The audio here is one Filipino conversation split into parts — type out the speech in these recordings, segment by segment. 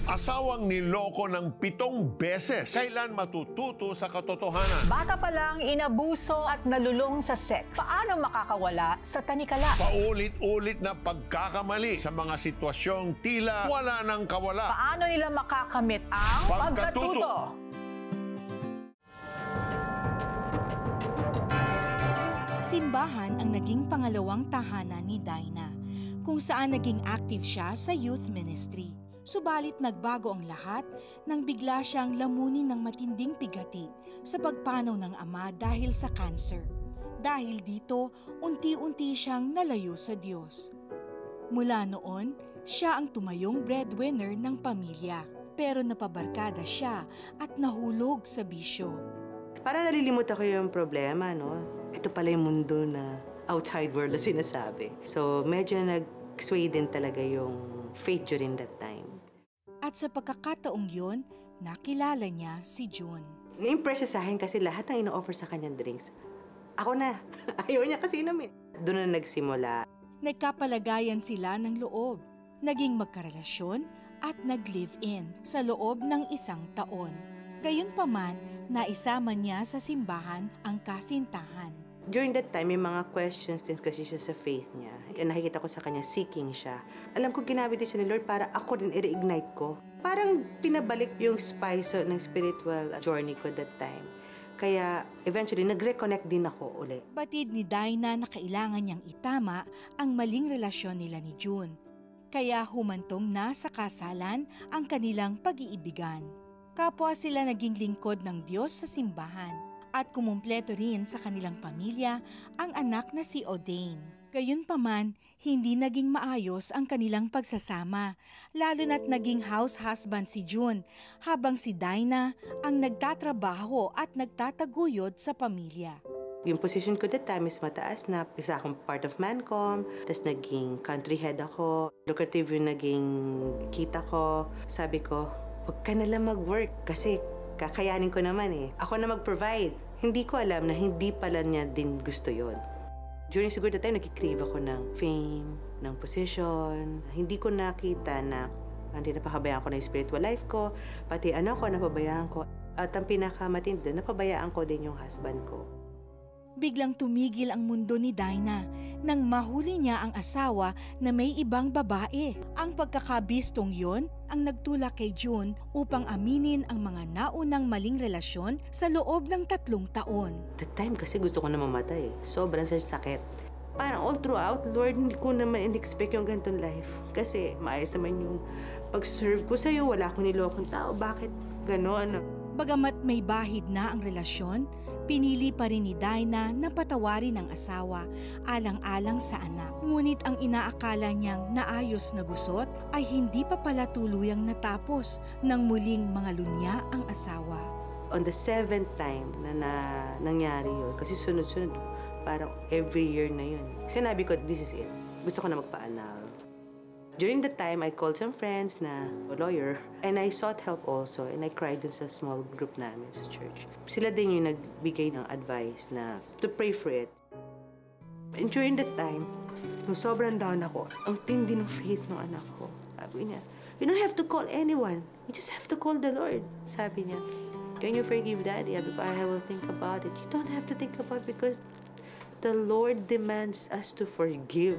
Asawang niloko ng 7 beses. Kailan matututo sa katotohanan? Bata pa lang, inabuso at nalulong sa sex. Paano makakawala sa tanikala? Paulit-ulit na pagkakamali sa mga sitwasyong tila wala nang kawala. Paano nila makakamit ang pagkatuto? Simbahan ang naging pangalawang tahanan ni Dinah, kung saan naging active siya sa youth ministry. Subalit nagbago ang lahat nang bigla siyang lamunin ng matinding pigati sa pagpanaw ng ama dahil sa cancer. Dahil dito, unti-unti siyang nalayo sa Diyos. Mula noon, siya ang tumayong breadwinner ng pamilya. Pero napabarkada siya at nahulog sa bisyo. Para nalilimutan ko yung problema, no? Ito pala yung mundo na outside world na sinasabi. So medyo nag-sway din talaga yung faith during that time. At sa pagkakataong yun, nakilala niya si June. Na-impress siya sa akin kasi lahat ng ino-offer sa kanyang drinks, ako na. Ayaw niya kasi inumin. Doon na nagsimula. Nagkapalagayan sila ng loob, naging magkarelasyon at nag-live-in sa loob ng 1 taon. Gayunpaman, naisama niya sa simbahan ang kasintahan. During that time, may mga questions din kasi siya sa faith niya. Nakikita ko sa kanya, seeking siya. Alam ko, ginamit din siya ni Lord para ako din i-reignite ko. Parang pinabalik yung spice ng spiritual journey ko that time. Kaya eventually, nag-reconnect din ako uli. Batid ni Dinah na kailangan niyang itama ang maling relasyon nila ni June. Kaya humantong na sa kasalan ang kanilang pag-iibigan. Kapwa sila naging lingkod ng Diyos sa simbahan. At kumumpleto rin sa kanilang pamilya ang anak na si Odain. Gayunpaman, hindi naging maayos ang kanilang pagsasama, lalo na't naging house husband si June, habang si Dinah ang nagtatrabaho at nagtataguyod sa pamilya. Yung position ko that time is mataas na. Isa akong part of Mancom, tapos naging country head ako. Lucrative yung naging kita ko. Sabi ko, huwag ka nalang mag-work kasi kakayanin ko naman eh. Ako na mag-provide. Hindi ko alam na hindi pala niya din gusto yon. During siguro the time, nag-crave ako ng fame, ng position. Hindi ko nakita na hindi napapabayaan ko na yung spiritual life ko. Pati ko, napabayaan ko. At ang pinakamatindi, napabayaan ko din yung husband ko. Biglang tumigil ang mundo ni Dinah nang mahuli niya ang asawa na may ibang babae. Ang pagkakabistong yon ang nagtulak kay June upang aminin ang mga naunang maling relasyon sa loob ng 3 taon. That time kasi gusto ko na mamatay. Sobrang sakit. Parang all throughout, Lord, hindi ko naman in-expect yung ganitong life. Kasi maayos naman yung pag-serve ko sa'yo. Wala akong nilokong tao. Bakit gano'n? Bagamat may bahid na ang relasyon, pinili pa rin ni Dinah na patawarin ang asawa alang-alang sa anak. Ngunit ang inaakala niyang naayos na gusot ay hindi pa pala tuluyang natapos nang muling mga lunya ang asawa. On the 7th time na nangyari yun, kasi sunod-sunod, parang every year na yun. Sinabi ko, this is it. Gusto ko na magpa-annul. During the time, I called some friends na lawyer and I sought help also and I cried dun sa small group namin sa church. Sila din yung nagbigay ng advice na to pray for it. And during that time, nung sobrang down ako, ang tindi ng faith ng anak ko. Sabi niya, you don't have to call anyone. You just have to call the Lord. Sabi niya, can you forgive Daddy? I will think about it. You don't have to think about it because the Lord demands us to forgive.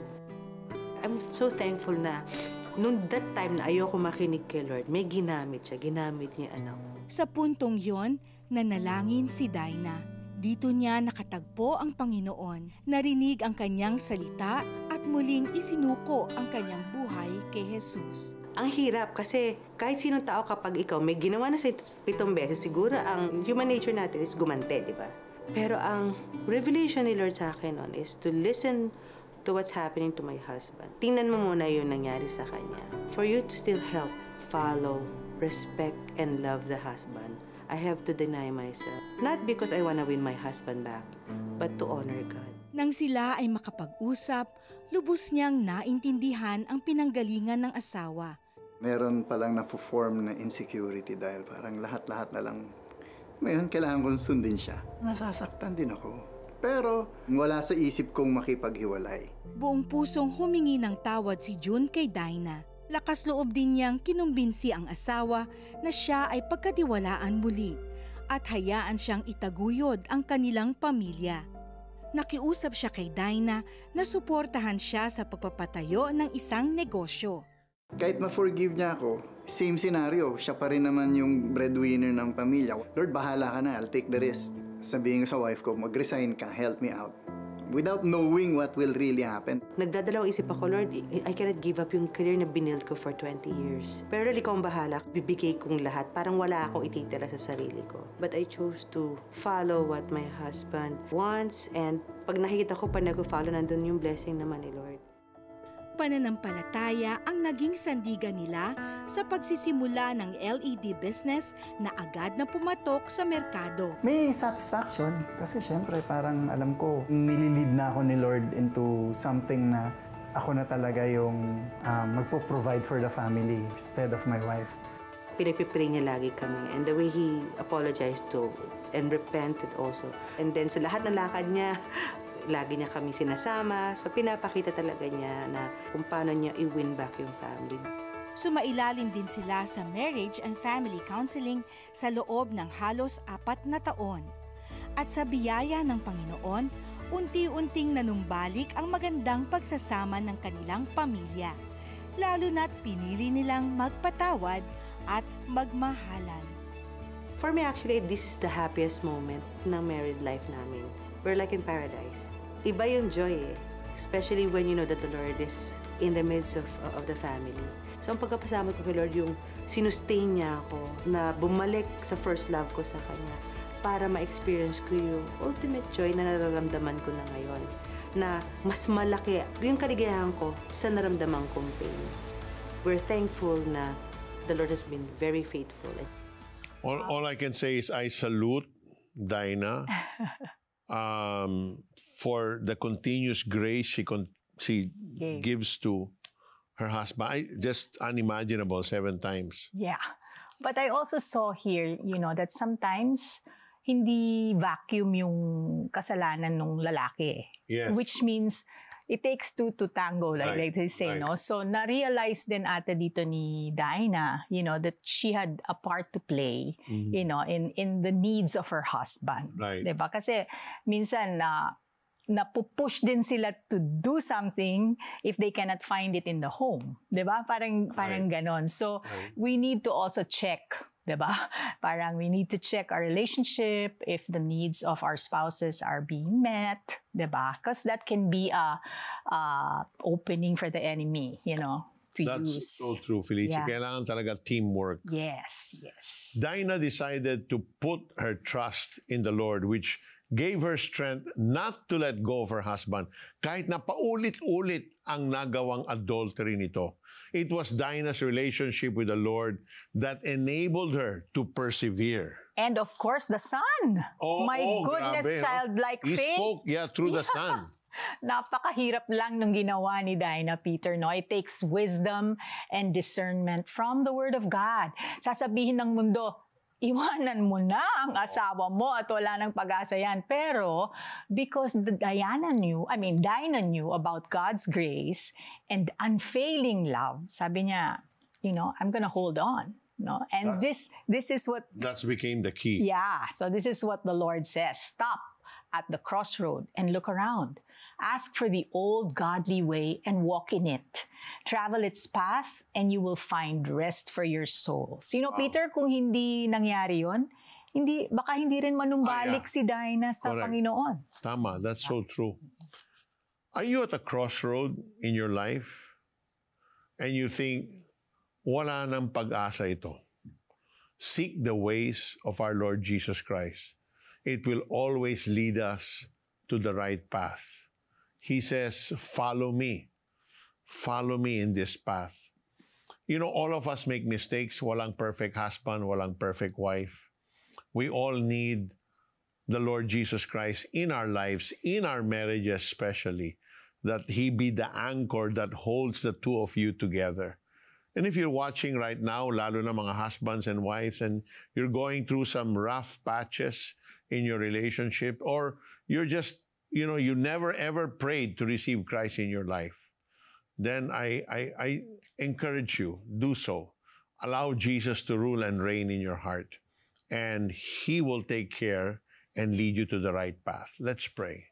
I'm so thankful na noong that time na ayoko makinig kay Lord, may ginamit siya, ginamit niya anak. Sa puntong yon, nanalangin si Dinah. Dito niya nakatagpo ang Panginoon, narinig ang kanyang salita at muling isinuko ang kanyang buhay kay Jesus. Ang hirap kasi kahit sinong tao kapag ikaw may ginawa na sa 7 beses, siguro ang human nature natin is gumante, di ba? Pero ang revelation ni Lord sa akin noon is to listen to what's happening to my husband. Tingnan mo muna yung nangyari sa kanya. For you to still help, follow, respect, and love the husband, I have to deny myself. Not because I wanna win my husband back, but to honor God. Nang sila ay makapag-usap, lubos niyang naintindihan ang pinanggalingan ng asawa. Meron palang na-form na insecurity dahil parang lahat-lahat na lang. Ngayon, kailangan kong sundin siya. Nasasaktan din ako. Pero wala sa isip kong makipaghiwalay. Buong pusong humingi ng tawad si June kay Dinah. Lakas loob din niyang kinumbinsi ang asawa na siya ay pagkatiwalaan muli at hayaan siyang itaguyod ang kanilang pamilya. Nakiusap siya kay Dinah na suportahan siya sa pagpapatayo ng isang negosyo. Kahit ma-forgive niya ako, same scenario, siya pa rin naman yung breadwinner ng pamilya. Lord, bahala ka na, I'll take the risk. Sabihin ko sa wife ko, mag-resign ka, help me out. Without knowing what will really happen. Nagdadalawang isip ako, Lord, I cannot give up yung career na binild ko for 20 years. Pero Lord, ikaw ang bahala. Bibigay kong lahat. Parang wala akong ititira sa sarili ko. But I chose to follow what my husband wants. And pag nakikita ko, pag nag-follow, nandun yung blessing naman ni Lord. Pananampalataya ang naging sandigan nila sa pagsisimula ng LED business na agad na pumatok sa merkado. May satisfaction kasi syempre parang alam ko, nililid na ako ni Lord into something na ako na talaga yung magpo-provide for the family instead of my wife. Pinagpipray niya lagi kami. And the way he apologized to and repented also. And then sa lahat ng lakad niya, lagi niya kami sinasama. So pinapakita talaga niya na kung paano niya i-win back yung family. Sumailalim din sila sa marriage and family counseling sa loob ng halos 4 na taon. At sa biyaya ng Panginoon, unti-unting nanumbalik ang magandang pagsasama ng kanilang pamilya. Lalo na't pinili nilang magpatawad at magmahalan. For me, actually, this is the happiest moment ng married life namin. We're like in paradise. Iba yung joy eh. Especially when you know that the Lord is in the midst of the family. So ang pagkapasama ko kay Lord, yung sinustain niya ako na bumalik sa first love ko sa Kanya para ma-experience ko yung ultimate joy na nararamdaman ko na ngayon. Na mas malaki yung kaligayahan ko sa naramdaman kong pain. We're thankful na the Lord has been very faithful. All I can say is I salute Dinah for the continuous grace she gives to her husband. Just unimaginable 7 times. Yeah. But I also saw here, that sometimes hindi vacuum yung kasalanan ng lalaki. Yes. Which means it takes 2 to tango, like they say, right. no? So, na-realize din ata dito ni Dinah, that she had a part to play, in the needs of her husband. Right. Diba? Kasi minsan, napupush din sila to do something if they cannot find it in the home. Diba? Parang ganon. So, we need to also check, diba? Parang we need to check our relationship if the needs of our spouses are being met, diba? Because that can be a opening for the enemy, to That's use. so true, Felicia. Yeah. Kailangan talaga teamwork. Yes. Dinah decided to put her trust in the Lord, which gave her strength not to let go of her husband kahit na paulit-ulit ang nagawang adultery nito. It was Dinah's relationship with the Lord that enabled her to persevere. And of course, the son. My goodness, grabe, childlike He faith. spoke, through the Son. Napakahirap lang nung ginawa ni Dinah, Peter, no? It takes wisdom and discernment from the Word of God. Sasabihin ng mundo, iwanan mo na ang asawa mo at wala nang pag-asa yan. Pero, because Dinah knew about God's grace and unfailing love, sabi niya, I'm gonna hold on. No? And this is what... That's became the key. Yeah, so this is what the Lord says. Stop at the crossroad and look around. Ask for the old godly way and walk in it. Travel its path and you will find rest for your souls. Peter, kung hindi nangyari yun, baka hindi rin manumbalik si Dinah sa Correct. Panginoon. Tama, that's so true. Are you at a crossroad in your life and you think, wala nang pag-asa ito? Seek the ways of our Lord Jesus Christ. It will always lead us to the right path. He says, follow me. Follow me in this path. All of us make mistakes. Walang perfect husband, walang perfect wife. We all need the Lord Jesus Christ in our lives, in our marriages especially, that He be the anchor that holds the two of you together. And if you're watching right now, lalo na mga husbands and wives, and you're going through some rough patches in your relationship, or you're just, you never ever prayed to receive Christ in your life, then I encourage you, do so. Allow Jesus to rule and reign in your heart, and He will take care and lead you to the right path. Let's pray.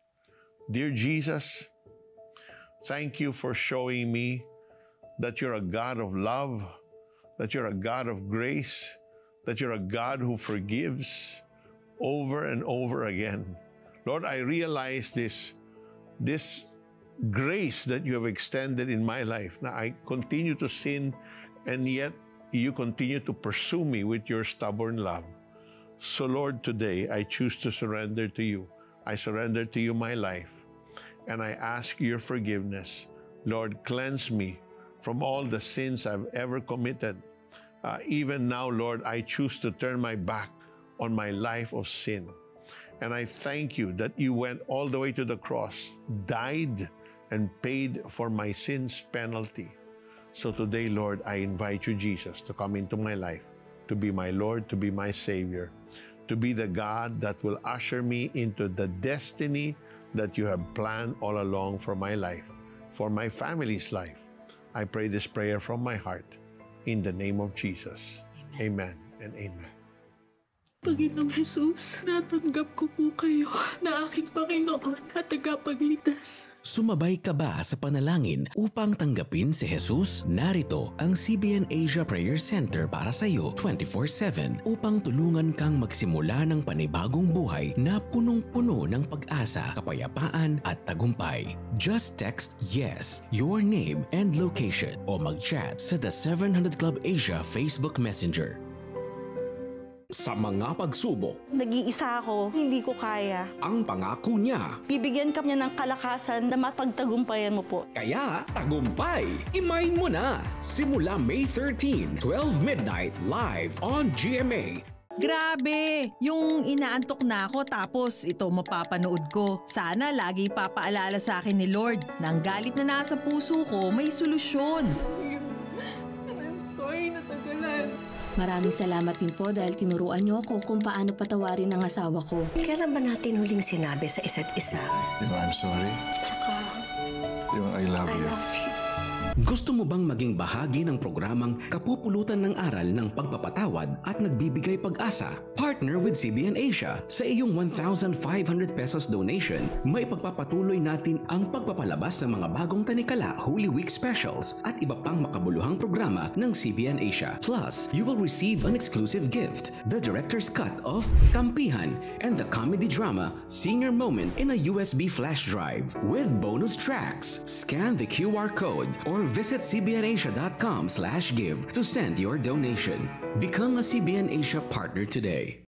Dear Jesus, thank you for showing me that you're a God of love, that you're a God of grace, that you're a God who forgives over and over again. Lord, I realize this grace that you have extended in my life. Now, I continue to sin, and yet you continue to pursue me with your stubborn love. So, Lord, today I choose to surrender to you. I surrender to you my life, and I ask your forgiveness. Lord, cleanse me from all the sins I've ever committed. Even now, Lord, I choose to turn my back on my life of sin. And I thank you that you went all the way to the cross, died, and paid for my sin's penalty. So today, Lord, I invite you, Jesus, to come into my life, to be my Lord, to be my Savior, to be the God that will usher me into the destiny that you have planned all along for my life, for my family's life. I pray this prayer from my heart in the name of Jesus. Amen and amen. Panginoong Jesus, natanggap ko po kayo na aking Panginoon at tagapagligtas. Sumabay ka ba sa panalangin upang tanggapin si Jesus? Narito ang CBN Asia Prayer Center para sa iyo 24/7 upang tulungan kang magsimula ng panibagong buhay na punong-puno ng pag-asa, kapayapaan at tagumpay. Just text YES, your name and location o mag-chat sa The 700 Club Asia Facebook Messenger. Sa mga pagsubok, nag-iisa ako, hindi ko kaya. ang pangako niya, Bibigyan ka niya ng kalakasan na mapagtagumpayan mo po. kaya tagumpay! Imayin mo na! Simula May 13, 12 midnight, live on GMA. Grabe! Yung inaantok na ako tapos ito mapapanood ko. Sana lagi papaalala sa akin ni Lord na ang galit na nasa puso ko may solusyon. I'm sorry na tagalan. Maraming salamat din po dahil tinuruan niyo ako kung paano patawarin ang asawa ko. Kailan ba natin huling sinabi sa isa't isa? Di ba, I'm sorry? Tsaka, Yung I love you. Gusto mo bang maging bahagi ng programang kapupulutan ng aral ng pagpapatawad at nagbibigay pag-asa? Partner with CBN Asia. Sa iyong 1,500 pesos donation, may pagpapatuloy natin ang pagpapalabas ng mga bagong tanikala Holy Week specials at iba pang makabuluhang programa ng CBN Asia. Plus, you will receive an exclusive gift, the director's cut of Kampihan and the comedy drama Senior Moment in a USB flash drive with bonus tracks. Scan the QR code or visit cbnasia.com/give to send your donation. Become a CBN Asia partner today.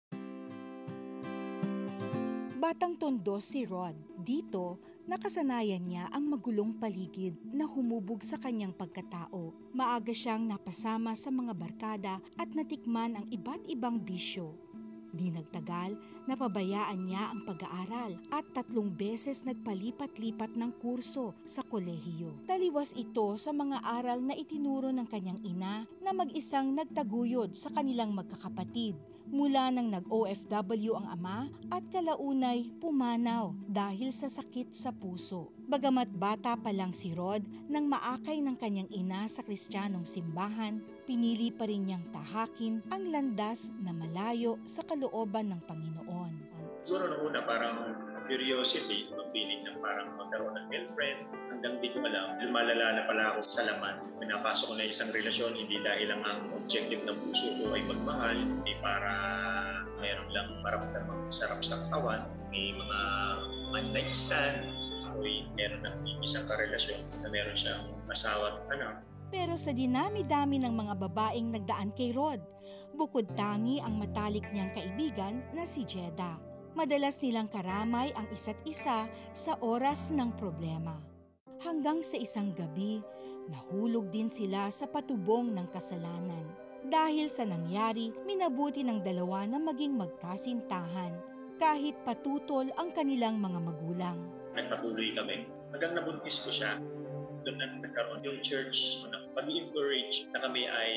Batang tondo si Rod. Dito, nakasanayan niya ang magulong paligid na humubog sa kanyang pagkatao. Maaga siyang napasama sa mga barkada at natikman ang iba't ibang bisyo. Di nagtagal, napabayaan niya ang pag-aaral at 3 beses nagpalipat-lipat ng kurso sa kolehiyo. Taliwas ito sa mga aral na itinuro ng kanyang ina na mag-isang nagtaguyod sa kanilang magkakapatid. Mula nang nag-OFW ang ama at kalaunay pumanaw dahil sa sakit sa puso. Bagamat bata pa lang si Rod nang maakay ng kanyang ina sa Kristiyanong simbahan, pinili pa rin niyang tahakin ang landas na malayo sa kalooban ng Panginoon. Siguro noong una parang curiosity, feeling na parang magkaroon ng girlfriend. Hanggang di ko alam, malala na pala ako sa laman. Pinapasok ko na isang relasyon, hindi dahil lang ang objective ng puso ko ay magmahal, hindi para mayroon lang maramdamang sarap sa katawan. May mga one-night stand, ako'y meron ng isang karelasyon na meron siyang asawa at anak. Pero sa dinami-dami ng mga babaeng nagdaan kay Rod, bukod tangi ang matalik niyang kaibigan na si Jeda. Madalas nilang karamay ang isa't isa sa oras ng problema. Hanggang sa isang gabi, nahulog din sila sa patubong ng kasalanan. Dahil sa nangyari, minabuti ng dalawa na maging magkasintahan, kahit patutol ang kanilang mga magulang. Nagpatuloy kami. Hanggang nabuntis ko siya, doon na nagkaroon yung church na pag-encourage na kami ay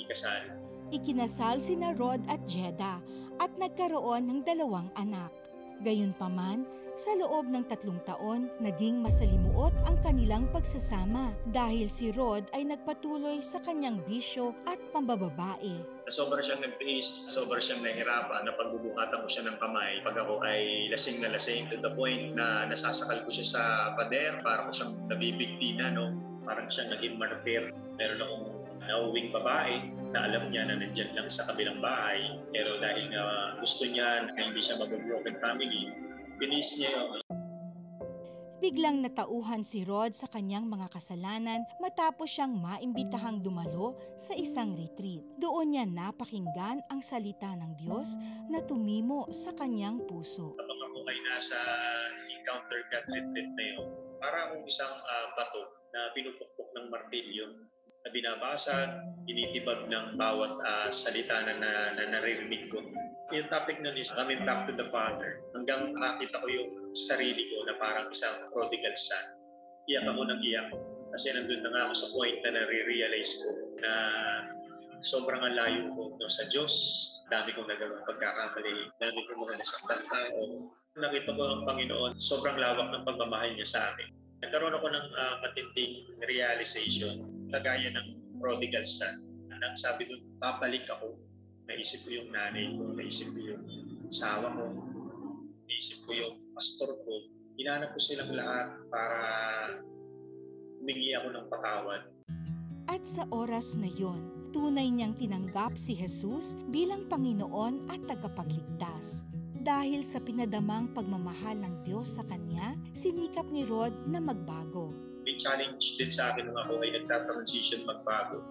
ikasal. Ikinasal sina Rod at Jeda at nagkaroon ng 2 anak. Gayunpaman, Sa loob ng 3 taon, naging masalimuot ang kanilang pagsasama dahil si Rod ay nagpatuloy sa kanyang bisyo at pambababae. Sobra siyang nagtiis, sobra siyang nahihirapan na pagbubuhatan ko siya ng kamay pag ako ay lasing na lasing to the point na nasasakal ko siya sa pader para ko siyang nabibigtina, no? Parang siyang naging martir. Meron akong nauwing babae na alam niya na nandyan lang sa kabilang bahay, pero dahil nga gusto niya na hindi siya mag-broken family, pinis niya yun. Biglang natauhan si Rod sa kanyang mga kasalanan matapos siyang maimbitahang dumalo sa isang retreat. Doon niya napakinggan ang salita ng Diyos na tumimo sa kanyang puso. Kapag ako ay nasa encounter God retreat na yun, para akong isang bato na pinupukpok ng martilyo na binabasag, tinitibag ng bawat salita na naririnig ko. Yung topic nun is coming back to the Father. Hanggang makita ko yung sarili ko na parang isang prodigal son. Iyak ako ng iyak. Kasi nandun na nga ako sa point na nare-realize ko na sobrang ang layo ko sa Diyos. Dami kong nagawang pagkakamali. Dami kong mga nasaktan tao. Nakita ko ang Panginoon, sobrang lawak ng pagmamahal niya sa akin. Nagkaroon ako ng matinding realization, kagaya ng prodigal son. Nang sabi doon, babalik ako. Naisip ko yung nanay ko, naisip ko yung asawa ko, naisip ko yung pastor ko. Hinanap ko silang lahat para humingi ako ng patawad. At sa oras na yon, tunay niyang tinanggap si Jesus bilang Panginoon at tagapagligtas. Dahil sa pinadamang pagmamahal ng Diyos sa kanya, sinikap ni Rod na magbago. May challenge din sa akin nung ako ay nagta-transition magbago.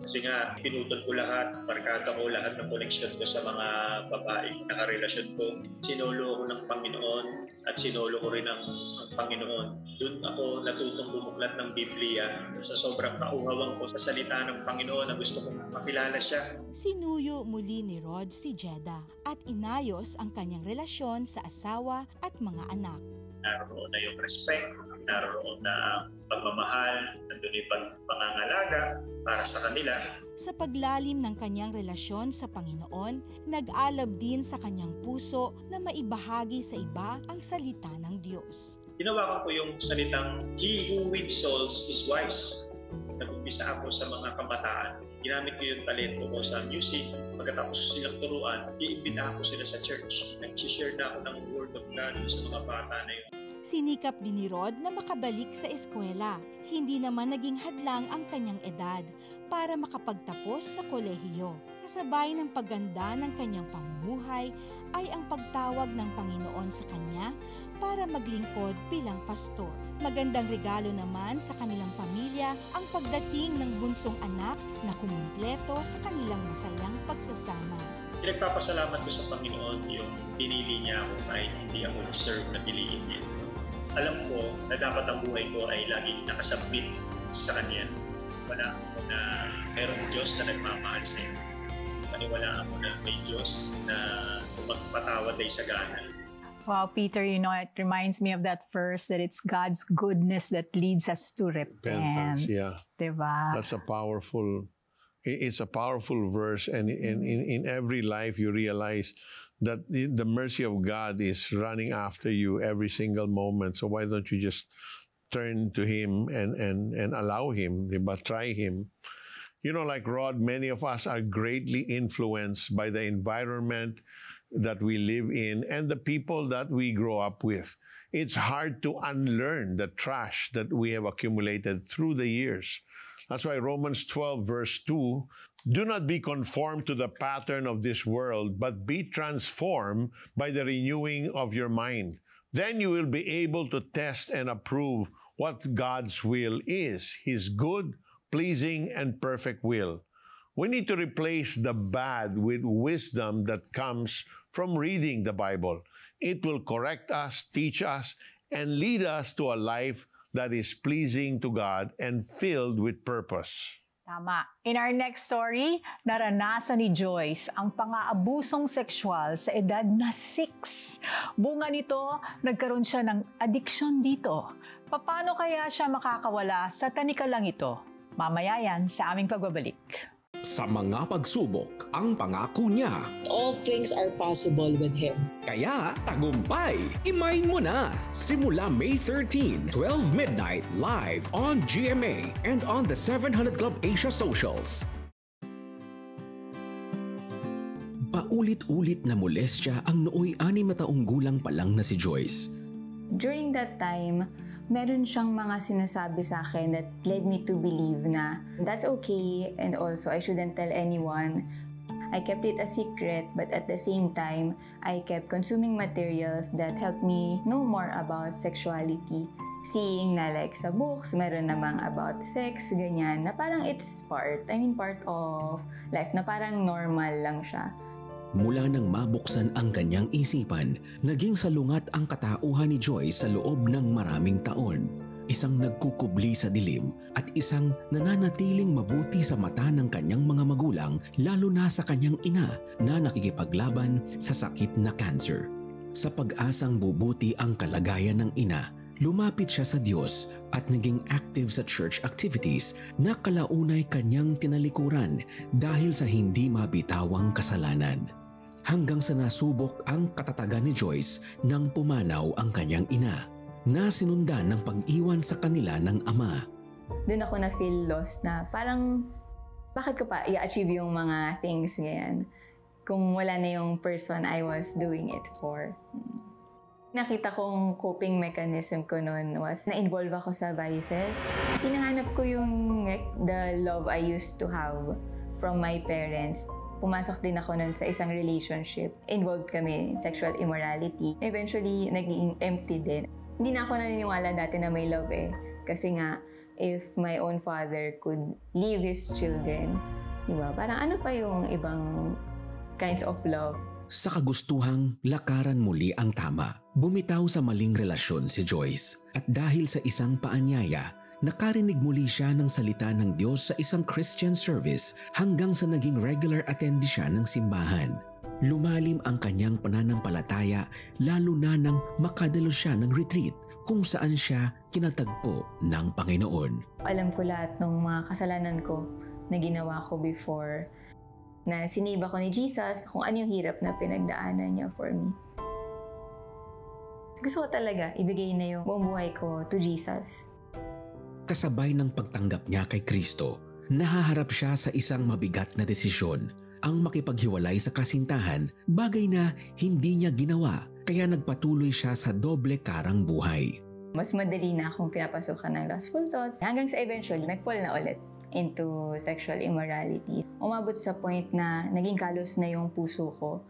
Kasi nga, pinutol ko lahat, markada ko lahat ng connection ko sa mga babae na karelasyon ko. Sinolo ko ng Panginoon at sinolo ko rin ang Panginoon. Doon ako natutong bumuklat ng Biblia sa sobrang kauhawang ko sa salita ng Panginoon na gusto kong makilala siya. Sinuyo muli ni Rod si Jeda at inayos ang kanyang relasyon sa asawa at mga anak. Naroon na yung respect, naroon na ang pagmamahal, nandun yung pangangalaga para sa kanila. Sa paglalim ng kanyang relasyon sa Panginoon, nag-alab din sa kanyang puso na maibahagi sa iba ang salita ng Diyos. Hinawakan ko yung salitang, He who wins souls is wise. Nag-umpisa ako sa mga kabataan. Ginamit ko yung talento ko sa music. Pagkatapos silang turuan, iimbitahan ko sila sa church. Nag-share na ako ng Word of God sa mga bata na yun. Sinikap din ni Rod na makabalik sa eskwela. Hindi naman naging hadlang ang kanyang edad para makapagtapos sa kolehiyo. Kasabay ng pagganda ng kanyang pamumuhay ay ang pagtawag ng Panginoon sa kanya para maglingkod bilang pastor. Magandang regalo naman sa kanilang pamilya ang pagdating ng bunsong anak na kumumpleto sa kanilang masayang pagsasama. Pinagpapasalamat ko sa Panginoon yung pinili niya ako kahit hindi ako deserve na piliin niya. Alam ko na dapat ang buhay ko ay laging nakasabit sa Kanya. Wala ako na mayroong Diyos na nagmamahal sa iyo. Maniwala ako na may Diyos na magpatawad ay sagana. Wow, Peter, it reminds me of that verse that it's God's goodness that leads us to repent. Yeah. Diba? It's a powerful verse, and in every life you realize that the mercy of God is running after you every single moment. So why don't you just turn to Him and allow Him, but try Him. You know, like Rod, many of us are greatly influenced by the environment that we live in and the people that we grow up with. It's hard to unlearn the trash that we have accumulated through the years. That's why Romans 12 verse 2, do not be conformed to the pattern of this world, but be transformed by the renewing of your mind. Then you will be able to test and approve what God's will is, His good, pleasing, and perfect will. We need to replace the bad with wisdom that comes from reading the Bible. It will correct us, teach us, and lead us to a life that is pleasing to God and filled with purpose. Tama. In our next story, naranasan ni Joyce ang pang-aabusong sexual sa edad na 6. Bunga nito, nagkaroon siya ng addiction dito. Paano kaya siya makakawala sa tanikalang ito? Mamaya yan sa aming pagbabalik. Sa mga pagsubok, ang pangako niya. All things are possible with Him. Kaya tagumpay, imayin mo na! Simula May 13, 12 midnight, live on GMA and on the 700 Club Asia socials. Paulit-ulit na molestya ang nooy 6 na taong gulang pa lang na si Joyce. During that time, meron siyang mga sinasabi sa akin that led me to believe na that's okay and also I shouldn't tell anyone. I kept it a secret, but at the same time, I kept consuming materials that helped me know more about sexuality. Seeing na like sa books, meron namang about sex, ganyan, na parang it's part of life, na parang normal lang siya. Mula nang mabuksan ang kanyang isipan, naging salungat ang katauhan ni Joyce sa loob ng maraming taon. Isang nagkukubli sa dilim at isang nananatiling mabuti sa mata ng kanyang mga magulang, lalo na sa kanyang ina na nakikipaglaban sa sakit na cancer. Sa pag-asang bubuti ang kalagayan ng ina, lumapit siya sa Diyos at naging active sa church activities na kalaunay kanyang tinalikuran dahil sa hindi mabitawang kasalanan. Hanggang sa nasubok ang katatagan ni Joyce nang pumanaw ang kanyang ina, na sinundan ng pag-iwan sa kanila ng ama. Doon ako na-feel lost na parang bakit ko pa i-achieve yung mga things ganyan kung wala na yung person I was doing it for. Nakita kong coping mechanism ko noon was na-involve ako sa vices. Hinahanap ko yung the love I used to have from my parents. Pumasok din ako nun sa isang relationship. Involved kami in sexual immorality. Eventually, naging empty din. Hindi na ako naniniwala dati na may love eh. Kasi nga, if my own father could leave his children, diba? Parang ano pa yung ibang kinds of love? Sa kagustuhang lakaran muli ang tama, bumitaw sa maling relasyon si Joyce. At dahil sa isang paanyaya, nakarinig muli siya ng salita ng Diyos sa isang Christian service hanggang sa naging regular attendee siya ng simbahan. Lumalim ang kanyang pananampalataya lalo na nang makadalo siya ng retreat kung saan siya kinatagpo ng Panginoon. Alam ko lahat ng mga kasalanan ko na ginawa ko before, na siniba ko ni Jesus kung ano yung hirap na pinagdaanan niya for me. Gusto ko talaga ibigay na yung buong buhay ko to Jesus. Kasabay ng pagtanggap niya kay Kristo, nahaharap siya sa isang mabigat na desisyon, ang makipaghiwalay sa kasintahan, bagay na hindi niya ginawa, kaya nagpatuloy siya sa doble karang buhay. Mas madali na akong pinapasukan ng lustful thoughts hanggang sa eventually nag-fall na ulit into sexual immorality. Umabot sa point na naging kalos na yung puso ko.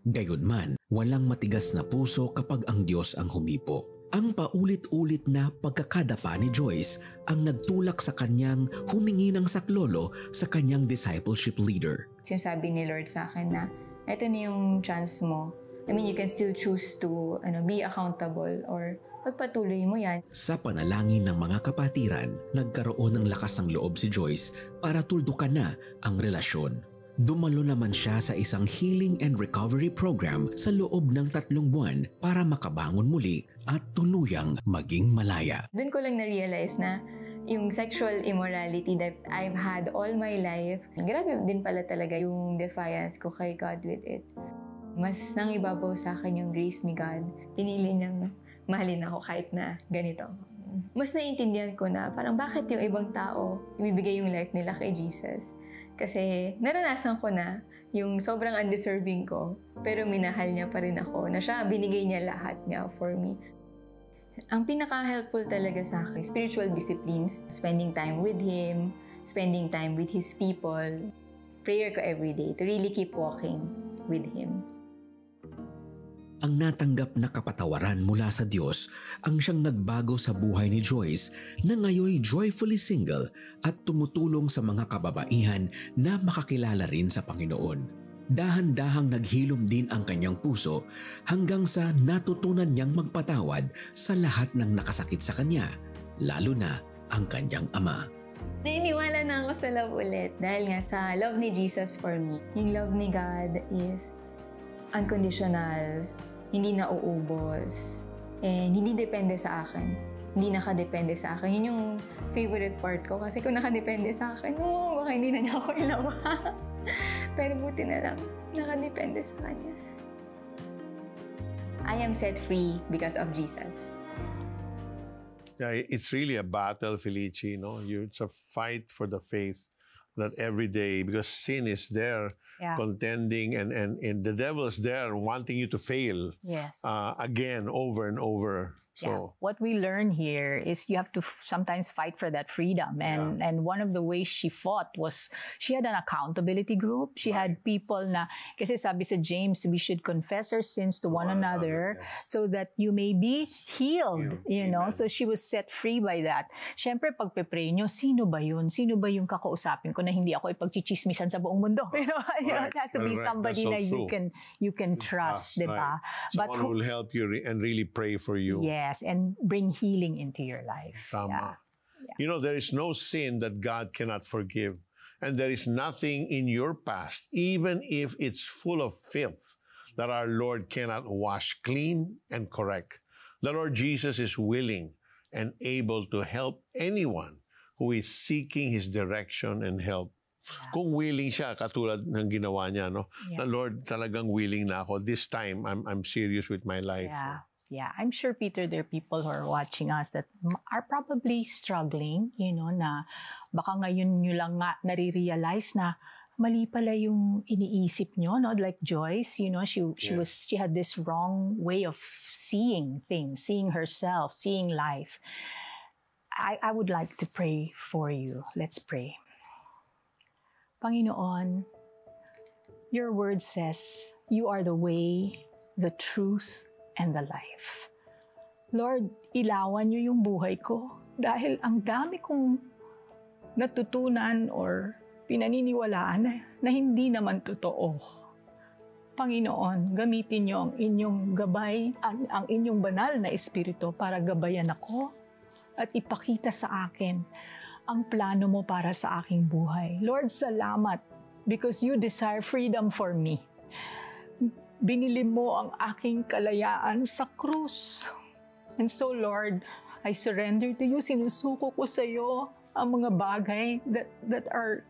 Gayunman, walang matigas na puso kapag ang Diyos ang humipo. Ang paulit-ulit na pagkakadapa ni Joyce ang nagtulak sa kanyang humingi ng saklolo sa kanyang discipleship leader. Sinasabi ni Lord sa akin na ito na yung chance mo. I mean, you can still choose to be accountable or pagpatuloy mo yan. Sa panalangin ng mga kapatiran, nagkaroon ng lakas ng loob si Joyce para tuldukan na ang relasyon. Dumalo naman siya sa isang healing and recovery program sa loob ng 3 buwan para makabangon muli at tuluyang maging malaya. Doon ko lang na-realize na yung sexual immorality that I've had all my life, grabe din pala talaga yung defiance ko kay God with it. Mas nangibabaw sa akin yung grace ni God. Pinili niyang mahalin ako kahit na ganito. Mas naiintindihan ko na parang bakit yung ibang tao ibibigay yung life nila kay Jesus. Kasi naranasan ko na yung sobrang undeserving ko, pero minahal niya pa rin ako, na siya, binigay niya lahat niya for me. Ang pinaka-helpful talaga sa akin, spiritual disciplines, spending time with Him, spending time with His people, prayer ko every day to really keep walking with Him. Ang natanggap na kapatawaran mula sa Diyos ang siyang nagbago sa buhay ni Joyce na ngayoy joyfully single at tumutulong sa mga kababaihan na makakilala rin sa Panginoon. Dahan-dahang naghilom din ang kanyang puso hanggang sa natutunan niyang magpatawad sa lahat ng nakasakit sa kanya, lalo na ang kanyang ama. Naniniwala na ako sa love ulit dahil nga sa love ni Jesus for me. Yung love ni God is unconditional, hindi nauubos, and hindi depende sa akin. hindi nakadepende sa akin. Yun yung favorite part ko. Kasi kung nakadepende sa akin, baka hindi na niya ako ilawa. Pero buti na lang, nakadepende sa kanya. I am set free because of Jesus. Yeah, it's really a battle, Felici. It's a fight for the faith that every day, because sin is there, contending, and the devil is there wanting you to fail. Yes. Again, over and over. So what we learn here is you have to sometimes fight for that freedom. And one of the ways she fought was she had an accountability group. She had people na, kasi sabi sa James, we should confess our sins to one another so that you may be healed. You know, so she was set free by that. Siyempre, pagpe-pray nyo, sino ba yun? Sino ba yung kakausapin ko na hindi ako ipagchichismisan sa buong mundo? You know, it has to be somebody so na you can trust, di ba? Someone who will help you and really pray for you. Yes, and bring healing into your life. Tama. Yeah. There is no sin that God cannot forgive. And there is nothing in your past, even if it's full of filth, that our Lord cannot wash clean and correct. The Lord Jesus is willing and able to help anyone who is seeking His direction and help. Kung willing siya, katulad ng ginawa niya, no? Na Lord, talagang willing na ako. This time, I'm serious with my life. Yeah, I'm sure, Peter, there are people who are watching us that are probably struggling, na baka ngayon nyo lang nga nare-realize na mali pala yung iniisip nyo, no? Like Joyce, she had this wrong way of seeing things, seeing herself, seeing life. I would like to pray for you. Let's pray. Panginoon, your word says, you are the way, the truth, and the life. Lord, ilawan niyo yung buhay ko dahil ang dami kong natutunan or pinaniniwalaan na hindi naman totoo. Panginoon, gamitin niyo ang inyong gabay, ang inyong banal na espiritu para gabayan ako at ipakita sa akin ang plano mo para sa aking buhay. Lord, salamat because you desire freedom for me. Binili mo ang aking kalayaan sa krus. And so, Lord, I surrender to you. Sinusuko ko sa iyo ang mga bagay that are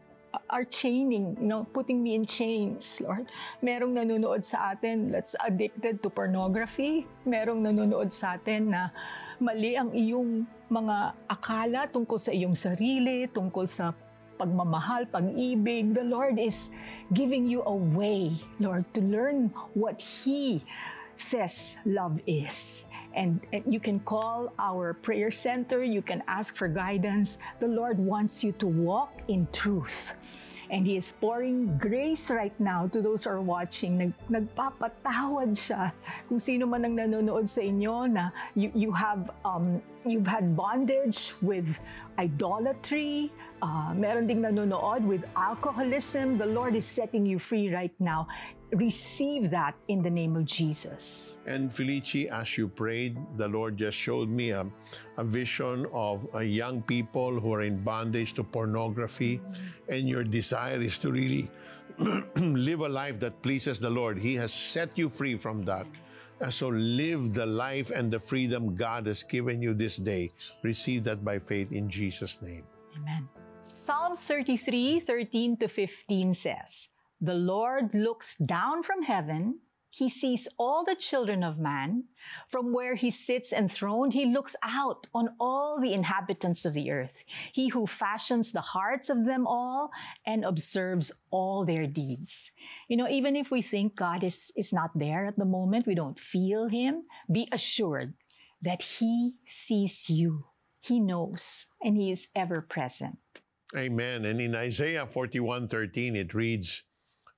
chaining, putting me in chains, Lord. Merong nanonood sa atin that's addicted to pornography. Merong nanonood sa atin na mali ang iyong mga akala tungkol sa iyong sarili, tungkol sa pagmamahal, pag-ibig. The Lord is giving you a way, Lord, to learn what He says love is. And you can call our prayer center. You can ask for guidance. The Lord wants you to walk in truth. And He is pouring grace right now to those who are watching. Nagpapatawad siya. Kung sino man ang nanonood sa inyo na you've had bondage with idolatry, meron ding nanonood with alcoholism. The Lord is setting you free right now. Receive that in the name of Jesus. And Felici, as you prayed, the Lord just showed me a vision of young people who are in bondage to pornography, and your desire is to really live a life that pleases the Lord. He has set you free from that. So live the life and the freedom God has given you this day. Receive that by faith in Jesus' name. Amen. Psalms 33:13-15 says, "The Lord looks down from heaven. He sees all the children of man. From where He sits enthroned, He looks out on all the inhabitants of the earth. He who fashions the hearts of them all and observes all their deeds." Even if we think God is not there at the moment, we don't feel Him, be assured that He sees you. He knows, and He is ever present. Amen. And in Isaiah 41:13, it reads,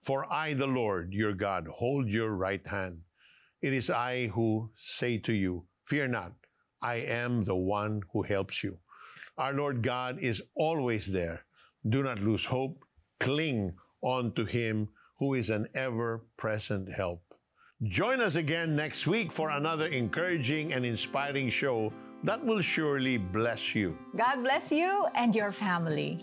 "For I, the Lord, your God, hold your right hand. It is I who say to you, fear not, I am the one who helps you." Our Lord God is always there. Do not lose hope. Cling on to Him who is an ever-present help. Join us again next week for another encouraging and inspiring show that will surely bless you. God bless you and your family.